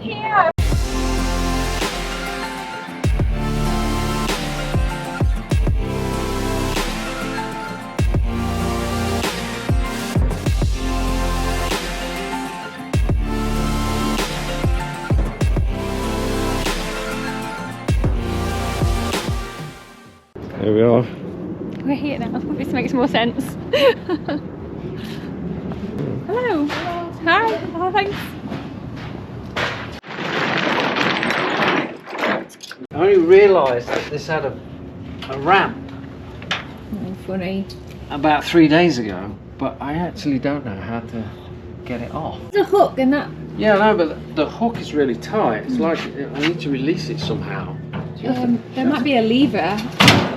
It's here. Here we are. We're here now. This makes more sense. Hello. Hi. Oh, thanks. I only realised that this had a ramp Oh, funny. about 3 days ago, but I actually don't know how to get it off. There's a hook and that. Yeah, I know, but the hook is really tight. It's like I need to release it somehow. There might be a lever.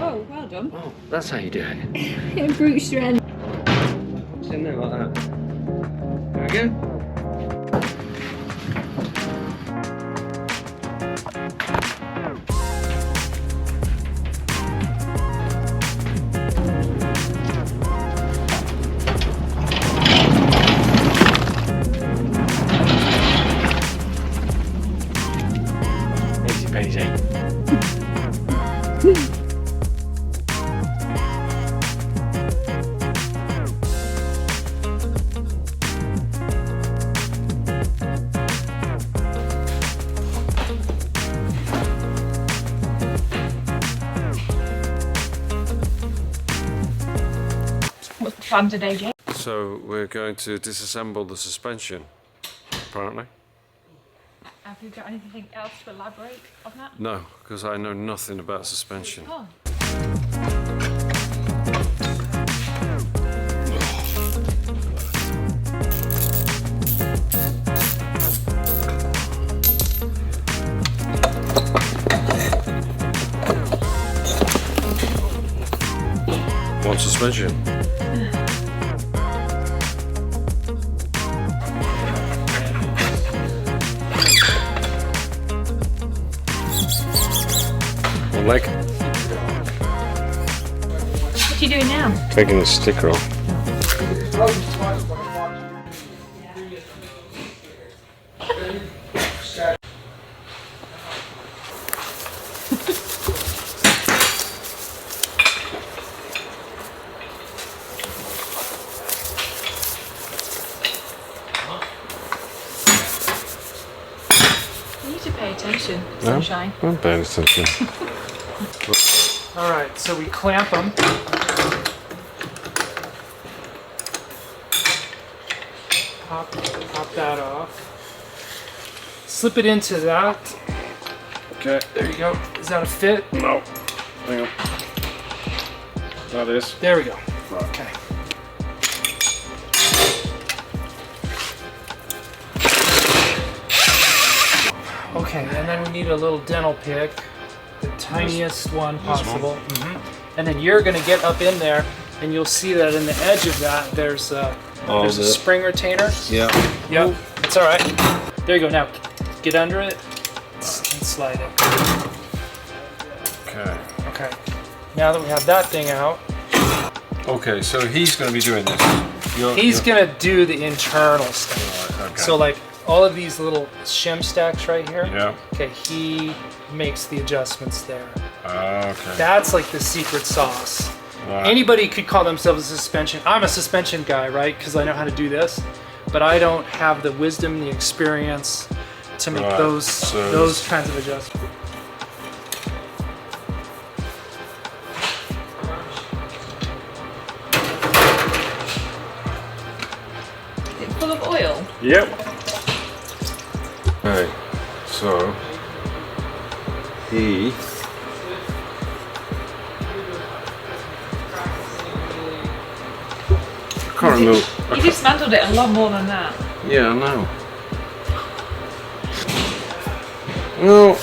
Oh, well done. Oh, that's how you do it. In brute strength. It's in there like that. There we go. Easy peasy. What's the plan today, Jake? So we're going to disassemble the suspension, apparently. Have you got anything else to elaborate on that? No, because I know nothing about suspension. Oh. One suspension. One leg. What are you doing now? Taking the sticker off. You need to pay attention, No? sunshine. I'm paying attention. Alright, so we clamp them. Pop that off. Slip it into that. Okay. There you go. Is that a fit? No. Hang on. That is. There we go. Okay. Okay, and then we need a little dental pick, the tiniest one possible. And then you're going to get up in there, and you'll see that in the edge of that there's a spring retainer. Yeah. Yep, it's all right. There you go. Now get under it and slide it. Okay. Okay. Now that we have that thing out, Okay, so he's going to be doing this. he's going to do the internal stuff. Right, okay. So like all of these little shim stacks right here. Yeah. Okay, he makes the adjustments there. Okay. That's like the secret sauce. Right. Anybody could call themselves a suspension. I'm a suspension guy, right? Because I know how to do this, but I don't have the wisdom, the experience to make Right, those so kinds of adjustments. Is it full of oil? Yep. Okay, so he I can't remember. You dismantled it a lot more than that. Yeah, I know. No.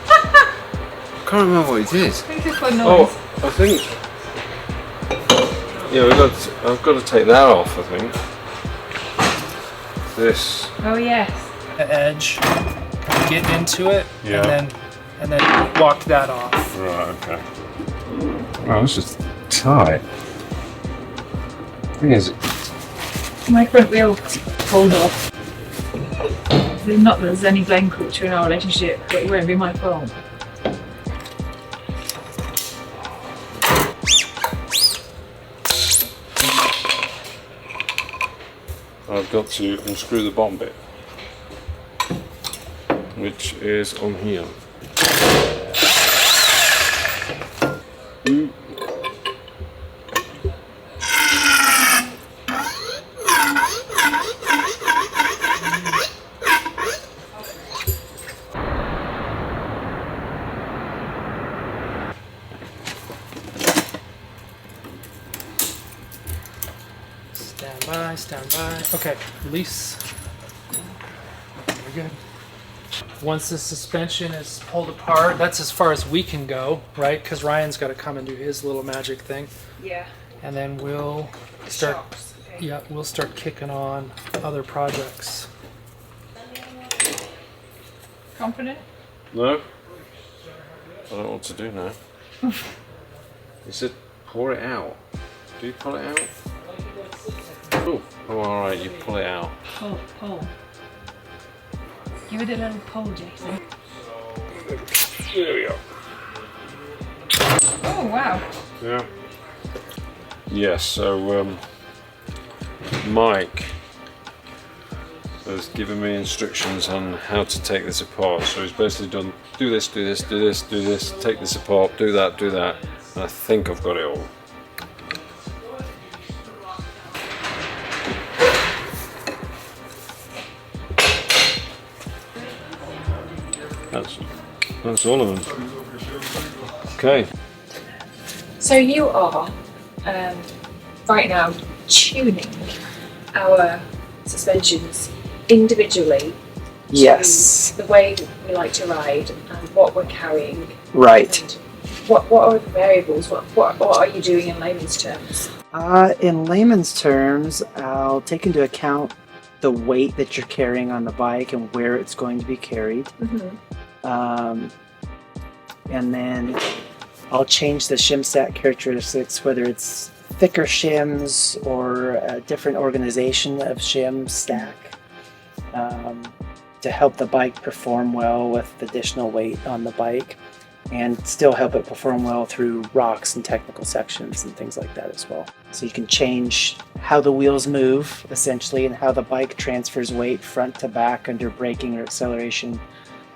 I can't remember what he did. I think it's for noise. Oh, I think. Yeah, I've got to take that off. I think. This. Oh yes. The edge, get into it, Yeah. and then walk that off. Right. Okay. Oh, this is tight. Thing is, My front wheel pulled off. Not that there's any blame culture in our relationship, but it won't be my fault. I've got to unscrew the bottom bit, which is on here. Stand by. Okay, release. We're good. Once the suspension is pulled apart, that's as far as we can go, right? Because Ryan's got to come and do his little magic thing. Yeah. And then we'll start. Shocks, okay. Yeah, we'll start kicking on other projects. Confident? No? I don't know what to do now. He said pour it out. Do you pull it out? Oh, alright, you pull it out. Pull. Give it a little pull, Jason. There we go. Oh, wow. Yeah. Yes, so Mike has given me instructions on how to take this apart. So he's basically done do this, do this, do this, do this, take this apart, do that, and I think I've got it all. That's all of them. Okay. So you are right now tuning our suspensions individually. Yes. To the way we like to ride and what we're carrying. Right. And what are the variables? What are you doing in layman's terms? In layman's terms, I'll take into account the weight that you're carrying on the bike and where it's going to be carried. Mm-hmm. And then I'll change the shim stack characteristics, whether it's thicker shims or a different organization of shim stack, to help the bike perform well with additional weight on the bike and still help it perform well through rocks and technical sections and things like that as well. So you can change how the wheels move essentially and how the bike transfers weight front to back under braking or acceleration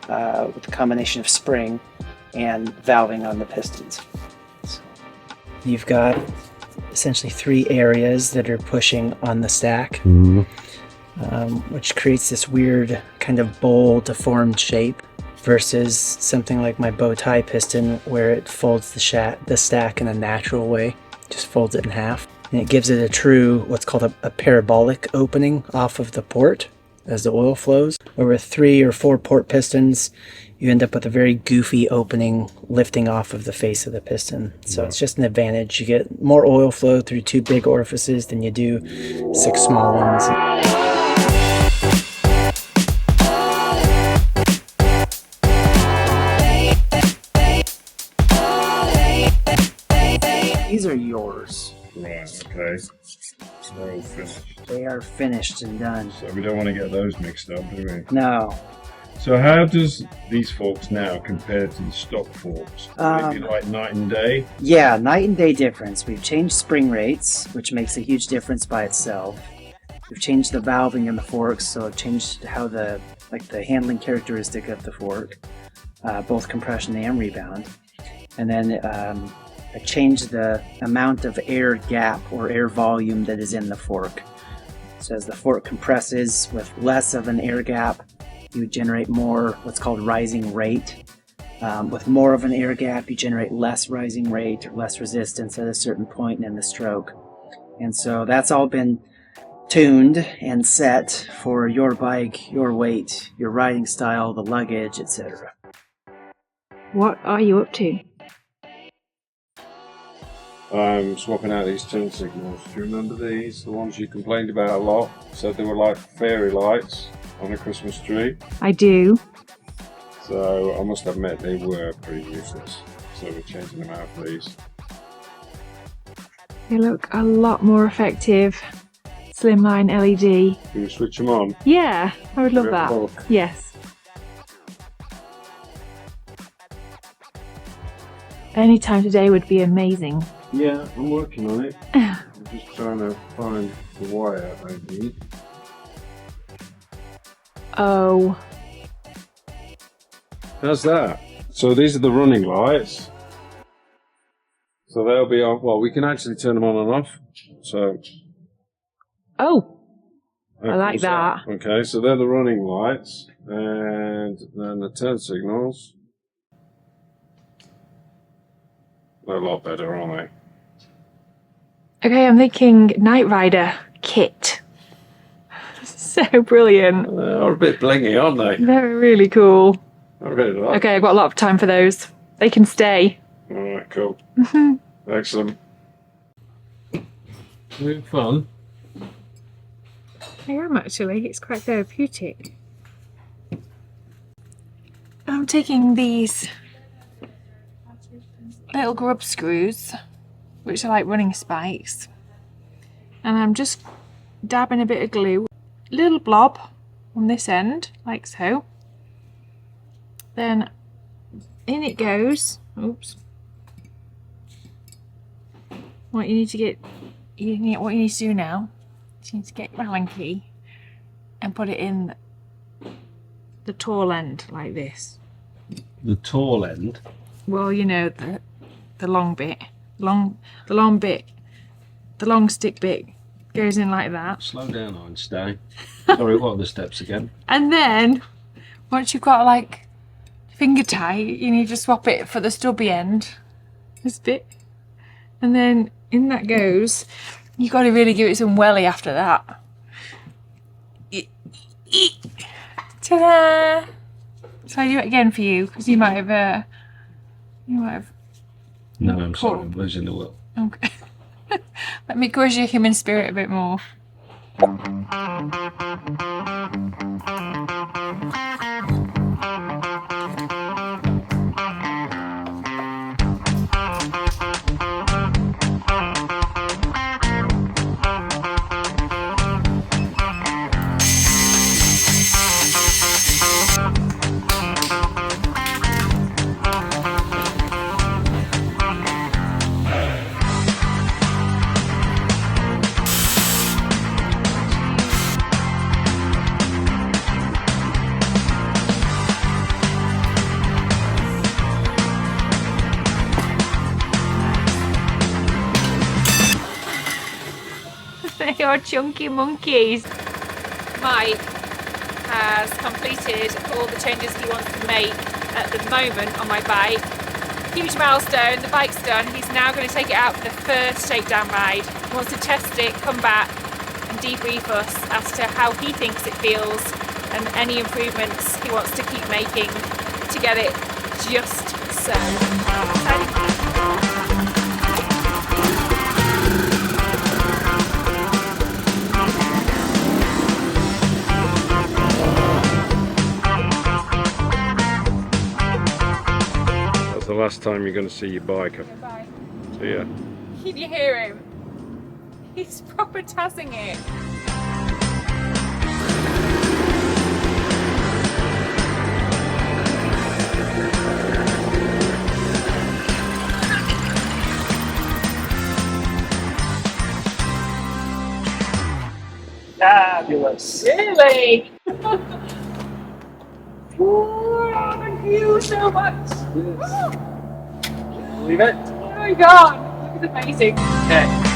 with a combination of spring and valving on the pistons. So you've got essentially 3 areas that are pushing on the stack, which creates this weird kind of bowl deformed shape versus something like my bow tie piston where it folds the stack in a natural way, just folds it in half. And it gives it a true, what's called a parabolic opening off of the port as the oil flows. Over 3 or 4 port pistons, you end up with a very goofy opening lifting off of the face of the piston. So it's just an advantage. You get more oil flow through 2 big orifices than you do 6 small ones. These are yours. Right, okay. They're all finished. They are finished and done. So we don't want to get those mixed up, do we? No. So how does these forks now compare to the stock forks? Maybe like night and day? Yeah, night and day difference. We've changed spring rates, which makes a huge difference by itself. We've changed the valving in the forks, so I've changed how the handling characteristic of the fork, both compression and rebound. And then I changed the amount of air gap or air volume that is in the fork. So as the fork compresses with less of an air gap, you generate more what's called rising rate. With more of an air gap, you generate less rising rate or less resistance at a certain point in the stroke. And so that's all been tuned and set for your bike, your weight, your riding style, the luggage, etc. What are you up to? I'm swapping out these turn signals. Do you remember these? The ones you complained about a lot? Said they were like fairy lights on a Christmas tree. I do. So I must admit they were pretty useless. So we're changing them out for these. They look a lot more effective. slimline LED. Can you switch them on? Yeah, I would love Have a that. look. Yes. Any time today would be amazing. Yeah, I'm working on it. I'm just trying to find the wire I need. Oh. How's that? So these are the running lights. So they'll be on, well, we can actually turn them on and off. So. Oh. How I like cool's that. Okay, so they're the running lights. And then the turn signals. They're a lot better, aren't they? Okay, I'm thinking Knight Rider kit. So brilliant. They're a bit blingy, aren't they? They're really cool. I really like Okay, I've got a lot of time for those. They can stay. Alright, cool. Excellent. Having fun? I am actually. It's quite therapeutic. I'm taking these little grub screws, which are like running spikes, and I'm just dabbing a bit of glue, little blob on this end, like so. Then in it goes. Oops. What you need to do now is you need to get your Allen key and put it in the tall end like this. The tall end? Well, you know, the long bit. The long stick bit goes in like that. Slow down, Einstein. Sorry, what are the steps again? And then once you've got like finger tight, you need to swap it for the stubby end. This bit. And then in that goes. You've got to really give it some welly after that. Ta-da! So I do it again for you because you might have. No, I'm sorry, I'm losing the will. Okay. Let me quiz your human spirit a bit more. They are chunky monkeys. Mike has completed all the changes he wants to make at the moment on my bike. Huge milestone, the bike's done. He's now going to take it out for the first shakedown ride. He wants to test it, come back and debrief us as to how he thinks it feels and any improvements he wants to keep making to get it just so. The last time you're going to see your bike. Bye. See ya. Can you hear him? He's proper tazzing it. Fabulous. Really? Wow, thank you so much. Leave it. Oh my god, this is amazing. Okay.